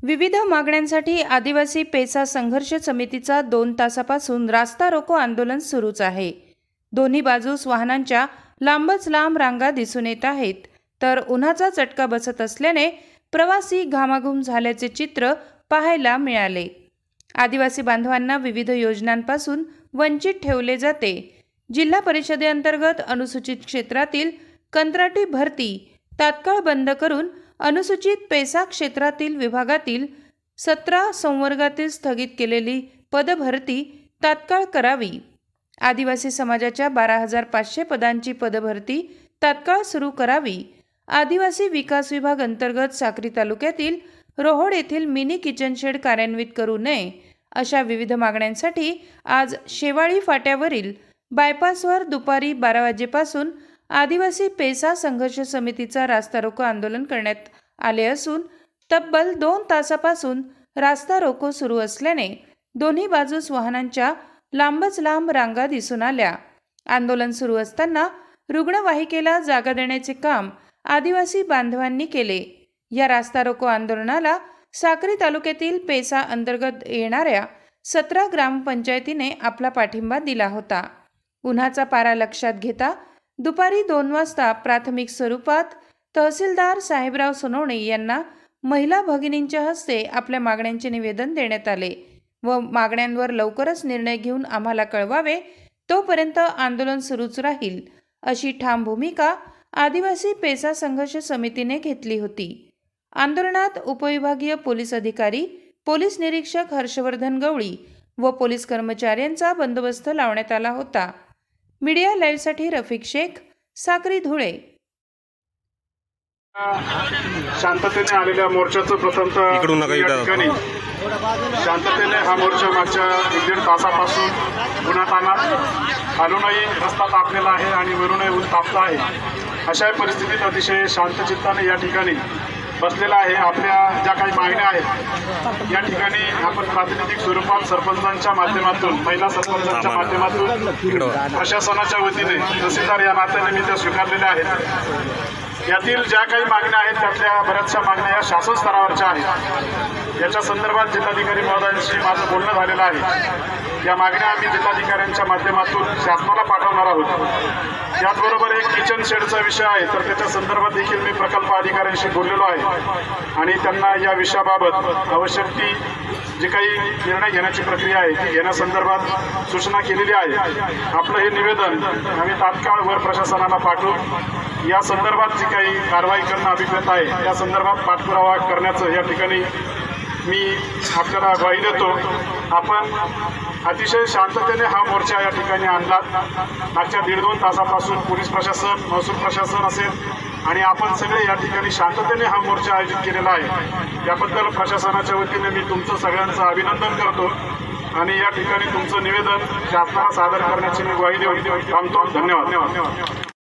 विविध मागण्यांसाठी आदिवासी पेसा संघर्ष समितीचा 2 तासापासून रास्ता रोको आंदोलन सुरूच आहे। दोन्ही बाजूस वाहनांच्या लांबच लांब रांगा दिसून येत आहेत, तर उन्हाचा चटका बसत असल्याने प्रवासी घामाघूम झाल्याचे चित्र पाहायला मिळाले। आदिवासी बांधवांना विविध योजनांपासून वंचित ठेवले जाते। जिल्हा परिषदेअंतर्गत अनुसूचित क्षेत्रातील कंत्राटी भरती तात्काळ बंद करून अनुसूचित पेसा क्षेत्रातील विभागातील 17 संवर्गातील स्थगित केलेली पदभरती तात्काळ करावी। आदिवासी समाजाच्या 12,500 पदांची पदभरती तात्काळ सुरू करावी। आदिवासी विकास विभाग अंतर्गत साक्री तालुक्यातील रोहोड येथील मिनी किचन शेड कार्यान्वित करू नये, अशा विविध मागण्यांसाठी आज शेवाळी फाट्यावरील बायपासवर दुपारी 12 वाजेपासून आदिवासी पेसा संघर्ष समितीचा रास्ता रोको आंदोलन करण्यात आले असून तब्बल 2 तासापासून रास्ता रोको सुरू असल्याने दोन्ही बाजूस वाहनांच्या लांबच लांब रांगा दिसून आल्या। आंदोलन सुरू असताना रुग्णवाहिकेला जागा देण्याचे काम आदिवासी बांधवांनी केले। या रास्ता रोको आंदोलनाला साक्री तालुक्यातील पेसा अंतर्गत येणाऱ्या 17 ग्रामपंचायतीने आपला पाठिंबा दिला होता। उन्हाचा पारा लक्षात घेता दुपारी 2 वाजता प्राथमिक स्वरूपात तहसीलदार साहेबराव सोनवणे यांना महिला भगिनींच्या हस्ते आपल्या मागण्यांचे निवेदन देण्यात आले व मागण्यांवर लवकरच निर्णय घेऊन आम्हाला कळवावे, तोपर्यंत आंदोलन सुरूच राहील, अशी ठाम भूमिका आदिवासी पेसा संघर्ष समितीने घेतली होती। आंदोलनात उपविभागीय पोलीस अधिकारी, पोलीस निरीक्षक हर्षवर्धन गवळी व पोलीस कर्मचाऱ्यांचा बंदोबस्त लावण्यात आला होता। मीडिया लाईव्हसाठी रफिक शेख, साक्री, धुळे। शांततेने आलेल्या मोर्चाचं प्रथमतः शांततेने हा मोर्चा मागच्या 1.5 तासापासून उन्हातान्हात खालूनही रस्ता तापलेला आहे आणि वरूनही ऊन तापत आहे। अशा परिस्थितीत अतिशय शांतचित्ताने या ठिकाणी बसलेला आहे। आपल्या ज्या काही मागण्या आहेत या ठिकाणी आपण प्रातिनिधिक स्वरूपात सरपंचांच्या माध्यमातून, महिला सरपंचांच्या माध्यमातून, प्रशासनाच्या वतीने तहसीलदार या नात्याने मी त्या स्वीकारलेल्या आहेत। यातील ज्या काही मागण्या आहेत त्यातल्या बऱ्याचशा मागण्या या शासन स्तरावरच्या आहेत। याच्या संदर्भात जिल्हाधिकारी महोदयांशी माझं बोलणं झालेलं आहे। या मागण्या आम्ही जिल्हाधिकाऱ्यांच्या माध्यमातून शासनाला पाठवणार आहोत। याचबरोबर एक किचन शेडचा विषय आहे, तर त्याच्या संदर्भात देखील मी प्रकल्प अधिकाऱ्यांशी बोललेलो आहे आणि त्यांना या विषयाबाबत आवश्यक ती जी काही निर्णय घेण्याची प्रक्रिया आहे ती घेण्यासंदर्भात सूचना केलेली आहे। आपलं हे निवेदन आम्ही तात्काळ वर प्रशासनाला पाठवून या संदर्भात जी काही कारवाई करणं अभिप्रेत आहे त्या संदर्भात पाठपुरावा करण्याचं या ठिकाणी मी आपल्याला ग्वाही देतो। आपण अतिशय शांततेने हा मोर्चा या ठिकाणी आणला। मागच्या 1.5-2 तासापासून पोलीस प्रशासन, महसूल प्रशासन असेल आणि आपण सगळे या ठिकाणी शांततेने हा मोर्चा आयोजित केलेला आहे। याबद्दल प्रशासनाच्या वतीने मी तुमचं सगळ्यांचं अभिनंदन करतो आणि या ठिकाणी तुमचं निवेदन शासनाला सादर करण्याची मी ग्वाही देऊन थांबतो। धन्यवाद।